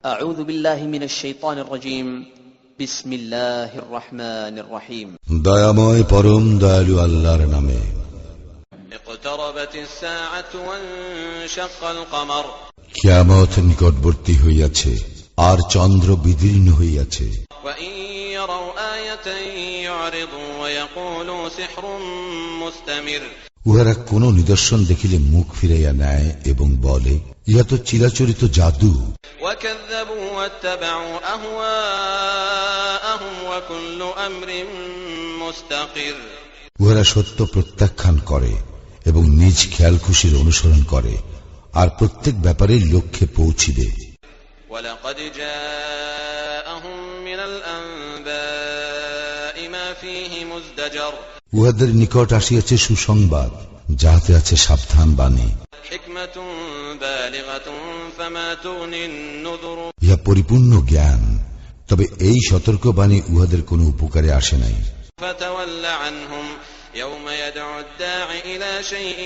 أعوذ بالله من الشيطان الرجيم بسم الله الرحمن الرحيم দয়াময় পরম দয়ালু আল্লাহর নামে। اقتربت الساعة وانشق القمر কিয়ামত নিকটবর্তী হইয়াছে আর চন্দ্র বিদীর্ণ হইয়াছে। وإن يروا آية يعرضوا ويقولوا سحر مستمر উহারা কোন নিদর্শন দেখিলে মুখ ফিরাইয়া নেয় এবং বলে, ইহা তো চিরাচরিত জাদু। وكذبوا واتبعوا أهواءهم وكل أمر مستقر উহারা সত্য প্রত্যাখ্যান করে এবং নিজ খেয়াল খুশির অনুসরণ করে, আর প্রত্যেক ব্যাপারে লক্ষ্যে পৌঁছিবে। ولقد جاءهم من الأنباء ما فيه مزدجر উহাদের নিকট আসিয়াছে সুসংবাদ, যাহাতে আছে সাবধান বাণী। حكمة بالغة فما تغني النذر ইহা পরিপূর্ণ জ্ঞান, তবে এই সতর্কবাণী উহাদের কোনো উপকারে আসে নাই। فتول عنهم يوم يدعو الداع إلى شيء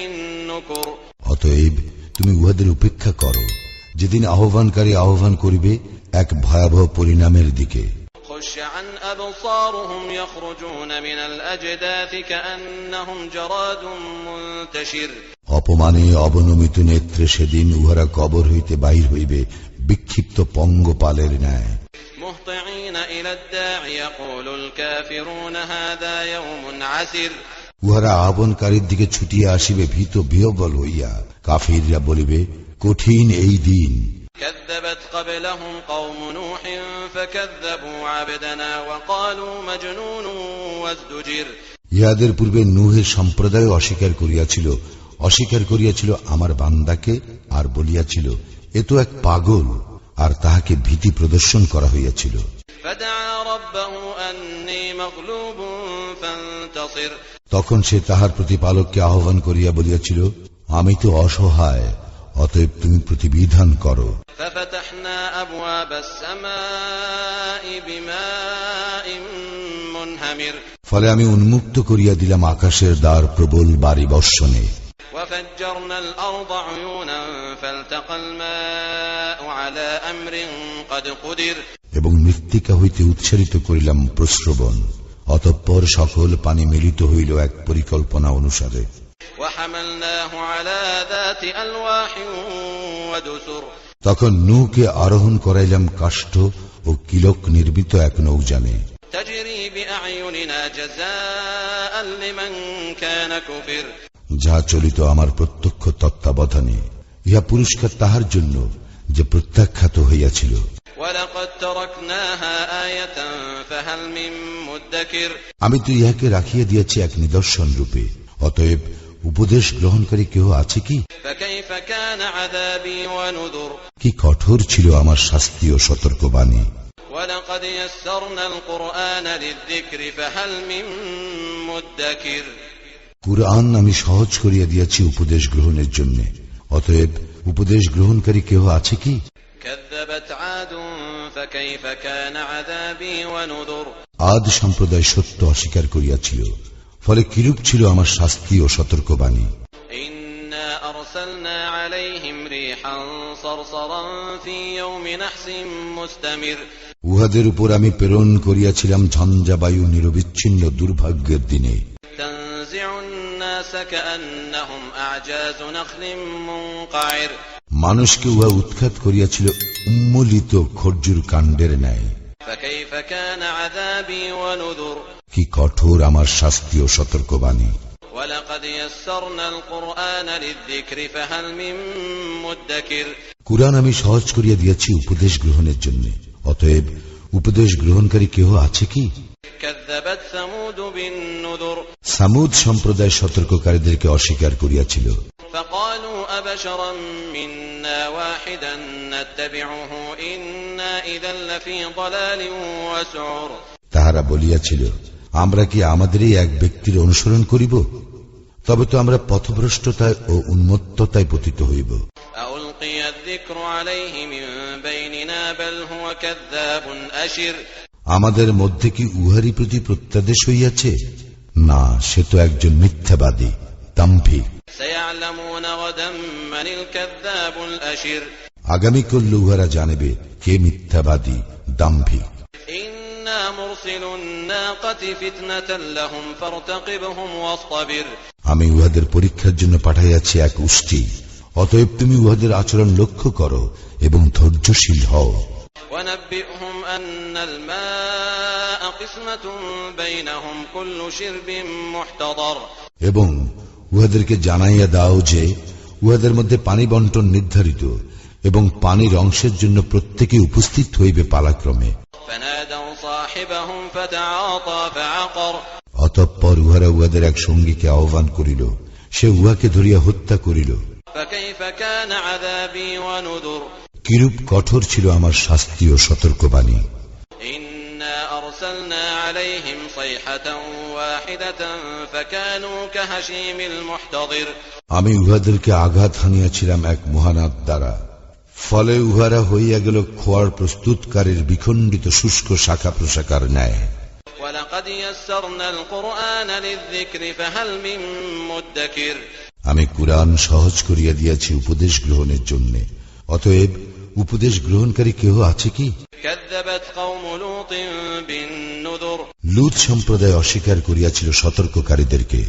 نكر অতএব তুমি উহাদের উপেক্ষা করো, যেদিন আহ্বানকারী আহ্বান করিবে এক ভয়াবহ পরিণামের দিকে। خش عن أبصارهم يخرجون من الأجداث كأنهم جراد منتشر অপমানে অবনমিত নেত্রে সেদিন উহারা কবর হইতে বাহির হইবে বিক্ষিপ্ত পঙ্গপালের ন্যায়। مهطعين إلى الداع يقول الكافرون هذا يوم عسر উহারা আহ্বানকারীর দিকে ছুটিয়া আসিবে ভীত বিহ্বল হইয়া। কাফিররা বলিবে, কঠিন এই দিন। كذبت قبلهم قوم نوح فكذبوا عبدنا وقالوا مجنون وازدجر ইহাদের পূর্বে নূহের সম্প্রদায় অস্বীকার করিয়াছিল আমার বান্দাকে, আর বলিয়াছিল, এ তো এক পাগল, আর তাহাকে ভীতি প্রদর্শন করা হইয়াছিল। فدعا ربه أني مغلوب فانتصر তখন সে তাহার প্রতিপালককে আহ্বান করিয়া বলিয়াছিল, আমি তো অসহায়, অতএব তুমি প্রতিবিধান করো। ففتحنا أبواب السماء بماء منهمر ফলে আমি উন্মুক্ত করিয়া দিলাম আকাশের দ্বার প্রবল বারি বর্ষণে। وفجرنا الأرض عيونا فالتقى الماء على أمر قد قدر এবং মৃত্তিকা হইতে উচ্চারিত করিলাম প্রস্রবণ, অতঃপর সকল পানি মিলিত হইল এক পরিকল্পনা অনুসারে। وحملناه على ذات ألواح ودسر তখন নূহকে আরোহণ করাইলাম কাষ্ঠ ও কিলক নির্মিত এক নৌযানে। تجري بأعيننا جزاء لمن كان كفر যাহা চলিত আমার প্রত্যক্ষ তত্ত্বাবধানে, ইহা পুরস্কার তাহার জন্য যে প্রত্যাখ্যাত হইয়াছিল। ولقد تركناها آية فهل من مدكر আমি তো ইহাকে রাখিয়া দিয়াছি এক নিদর্শন রূপে, অতএব উপদেশ গ্রহণকারী কেহ আছে কি? فكيف كان عذابي ونذر কি কঠোর ছিল আমার শাস্তি ও সতর্কবাণী। ولقد يسرنا القرآن للذكر فهل من مدكر কুরআন আমি সহজ করিয়া দিয়াছি উপদেশ গ্রহণের জন্য, অতএব উপদেশ গ্রহণকারী কেহ আছে কি? كذبت عاد فكيف كان عذابي ونذر আদ সম্প্রদায় সত্য অস্বীকার করিয়াছিল, ফলে কিরূপ ছিল আমার শাস্তি ও সতর্কবাণী। إنا أرسلنا عليهم ريحا صرصرا في يوم نحس مستمر উহাদের উপর আমি প্রেরণ করিয়াছিলাম ঝঞ্ঝাবায়ু নিরবিচ্ছিন্ন দুর্ভাগ্যের দিনে। تنزع الناس كأنهم أعجاز نخل منقعر মানুষকে উহা উৎখাত করিয়াছিল উন্মোলিত খর্জুর কাণ্ডের ন্যায়। فكيف كان عذابي ونذر কি কঠোর আমার শাস্তি ও সতর্কবাণী। ولقد يسرنا القرآن للذكر فهل من مدكر কুরআন আমি সহজ করিয়া দিয়াছি উপদেশ গ্রহণের জন্য, অতএব উপদেশ গ্রহণকারী কেহ আছে কি? كذبت ثمود بالنذر সামুদ সম্প্রদায় সতর্ককারীদেরকে অস্বীকার করিয়াছিল। فقالوا أبشرا منا واحدا نتبعه إنا إذا لفي ضلال وسعر তাহারা বলিয়াছিল, আমরা কি আমাদেরই এক ব্যক্তির অনুসরণ করিব? তবে তো আমরা পথভ্রষ্টতায় ও উন্মত্ততায় পতিত হইব। ألقي الذكر عليه من بيننا بل هو كذاب أشر আমাদের মধ্যে কি উহারই প্রতি প্রত্যাদেশ হইয়াছে? না, সে তো একজন মিথ্যাবাদী, দাম্ভিক। سيعلمون غدا من الكذاب الأشر আগামী করলে উহারা জানিবে কে মিথ্যাবাদী, দাম্ভিক। إنا مرسل الناقة فتنة لهم فارتقبهم واصطبر আমি উহাদের পরীক্ষার জন্য পাঠাইয়াছি এক উষ্টি, অতএব তুমি উহাদের আচরণ লক্ষ্য করো এবং ধৈর্যশীল হও। ونبئهم أن الماء قسمة بينهم كل شرب محتضر এবং উহাদেরকে জানাইয়া দাও যে উহাদের মধ্যে পানি বন্টন নির্ধারিত এবং পানির অংশের জন্য প্রত্যেকে উপস্থিত হইবে পালাক্রমে। فنادوا صاحبهم فتعاطى فعقر অতঃপর উহারা উহাদের এক সঙ্গীকে আহ্বান করিল, সে উহাকে ধরিয়া হত্যা করিল। فكيف كان عذابي ونذر কিরূপ কঠোর ছিল আমার শাস্তি ও সতর্কবাণী। إنا أرسلنا عليهم صيحة واحدة فكانوا كهشيم المحتضر আমি উহাদেরকে আঘাত হানিয়াছিলাম এক মহানাদ দ্বারা, ফলে উহারা হইয়া গেল খোয়ার প্রস্তুতকারীর বিখণ্ডিত শুষ্ক শাখা প্রশাখার ন্যায়। ولقد يسرنا القرآن للذكر فهل من مدكر আমি কুরআন সহজ করিয়া দিয়াছি উপদেশ গ্রহণের জন্য, অতএব উপদেশ গ্রহণকারী কেহ আছে কি? كذبت قوم لوط بالنذر লূত সম্প্রদায় অস্বীকার করিয়াছিল সতর্ককারীদেরকে।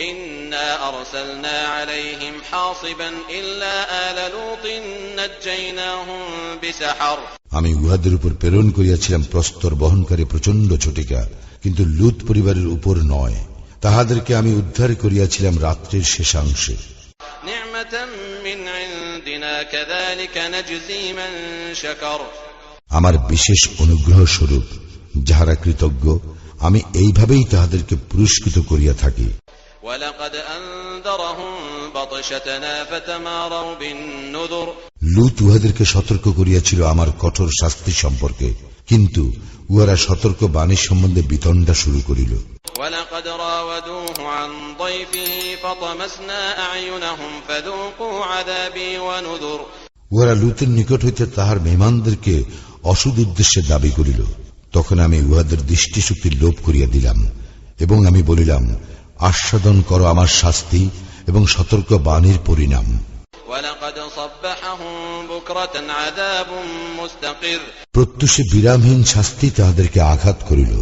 إنا أرسلنا عليهم حاصبا إلا آل لوط نجيناهم بسحر আমি উহাদের উপর প্রেরণ করিয়াছিলাম প্রস্তর বহনকারী প্রচন্ড ঝটিকা, কিন্তু লূত পরিবারের উপর নয়, তাহাদেরকে আমি উদ্ধার করিয়াছিলাম রাত্রির শেষাংশে। نعمة من عندنا كذلك نجزي من شكر আমার বিশেষ অনুগ্রহ স্বরূপ যাহারা কৃতজ্ঞ, আমি এইভাবেই তাহাদেরকে পুরস্কৃত করিয়া থাকি। ولقد أنذرهم بطشتنا فتماروا بالنذر লূত উহাদেরকে সতর্ক করিয়াছিল আমার কঠোর শাস্তি সম্পর্কে, কিন্তু উহারা সতর্ক বাণী সম্বন্ধে বিতণ্ডা শুরু করিল। ولقد راودوه عن ضيفه فطمسنا أعينهم فذوقوا عذابي ونذر উহারা লূতের নিকট হইতে তাহার মেহমানদেরকে অসৎ উদ্দেশ্যে দাবি করিল, তখন আমি উহাদের দৃষ্টিশক্তির লোপ করিয়া দিলাম এবং আমি বলিলাম, আস্বাদন করো আমার শাস্তি এবং সতর্ক বাণীর পরিণাম। ولقد صبحهم بكرة عذاب مستقر প্রত্যুষে বিরামহীন শাস্তি তাহাদেরকে আঘাত করিল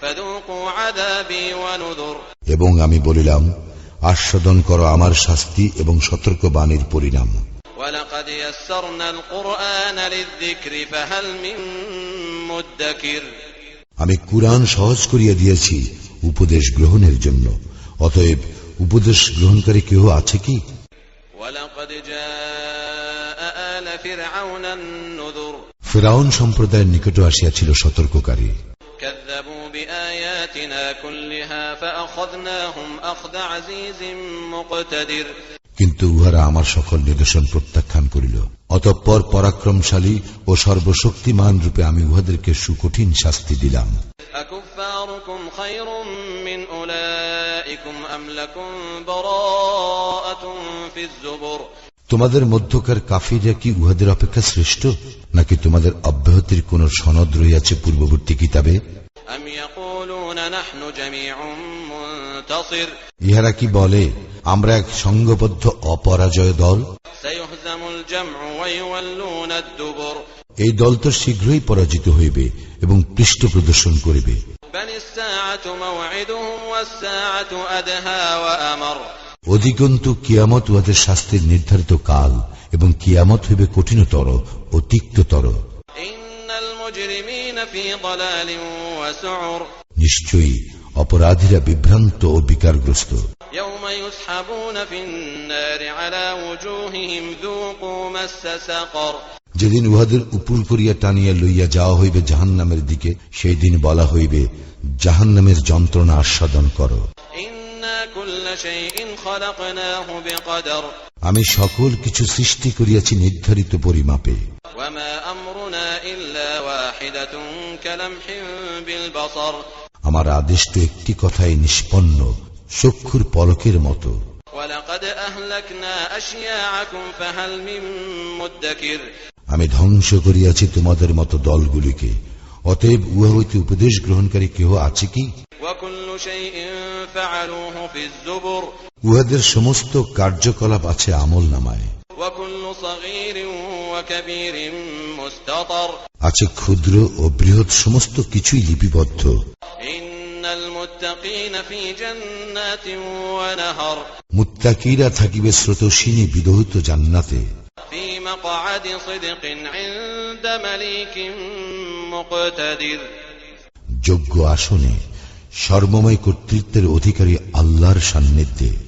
فذوقوا عذابي ونذر এবং আমি বলিলাম, আস্বাদন করো আমার শাস্তি এবং সতর্ক বাণীর পরিণাম। ولقد يسرنا القرآن للذكر فهل من مدكر আমি কুরআন সহজ করিয়া দিয়েছি উপদেশ গ্রহণের জন্য, অতএব উপদেশ গ্রহণকারী কেহ আছে কি? ولقد جاء آل فرعون النذر ফিরআউন সম্প্রদায়ের নিকট আসিয়াছিল সতর্ককারী। كذبوا بآياتنا كلها فأخذناهم أخذ عزيز مقتدر কিন্তু উহারা আমার সকল নিদর্শন প্রত্যাখ্যান করিল, অতঃপর পরাক্রমশালী ও সর্বশক্তিমান রূপে আমি উহাদেরকে সুকঠিন শাস্তি দিলাম। أكفاركم خير من أولئكم أم لكم براءة في الزبر তোমাদের মধ্যকার কাফিররা কি উহাদের অপেক্ষা শ্রেষ্ঠ, নাকি তোমাদের অব্যাহতির কোন সনদ রহিয়াছে পূর্ববর্তী কিতাবে? أم يقولون نحن جميع منتصر ইহারা কি বলে, আমরা এক সংঘবদ্ধ অপরাজয় দল? سيهزم الجمع ويولون الدبر এই দল তো শীঘ্রই পরাজিত হইবে এবং পৃষ্ঠ প্রদর্শন করিবে। بل الساعة موعدهم والساعة أدهى وأمر অধিকন্তু কিয়ামত উহাদের শাস্তির নির্ধারিত কাল, এবং কিয়ামত হইবে কঠিনতর ও তিক্ততর। إن المجرمين في ضلال وسعر নিশ্চয়ই অপরাধীরা বিভ্রান্ত ও বিকারগ্রস্ত। يوم يسحبون في النار على وجوههم ذوقوا مس سقر যেদিন উহাদের উপর করিয়া টানিয়া লইয়া যাওয়া হইবে জাহান্নামের দিকে, সেই দিন বলা হইবে, জাহান্নামের যন্ত্রণা আস্বাদন করো। إنا كل شيء خلقناه بقدر আমি সকল কিছু সৃষ্টি করিয়াছি নির্ধারিত পরিমাপে। وما أمرنا إلا واحدة كلمح بالبصر আমার আদেশ তো একটি কথাই নিষ্পন্ন, চক্ষুর পলকের মতো। ولقد أهلكنا أشياعكم فهل من مدكر আমি ধ্বংস করিয়াছি তোমাদের মতো দলগুলিকে, অতএব উহা হইতে উপদেশ গ্রহণকারী কেহ আছে কি? وكل شيء فعلوه في الزبر উহাদের সমস্ত কার্যকলাপ আছে আমল নামায়। وكل صغير وكبير مستطر আছে ক্ষুদ্র ও বৃহৎ সমস্ত কিছুই লিপিবদ্ধ। إن المتقين في جنات ونهر মুত্তাকিরা থাকিবে স্রোতস্বিনী বিদহিত জান্নাতে। في مقعد صدق عند مليك مقتدر যোগ্য আসনে সর্বময় কর্তৃত্বের অধিকারী আল্লাহর সান্নিধ্যে।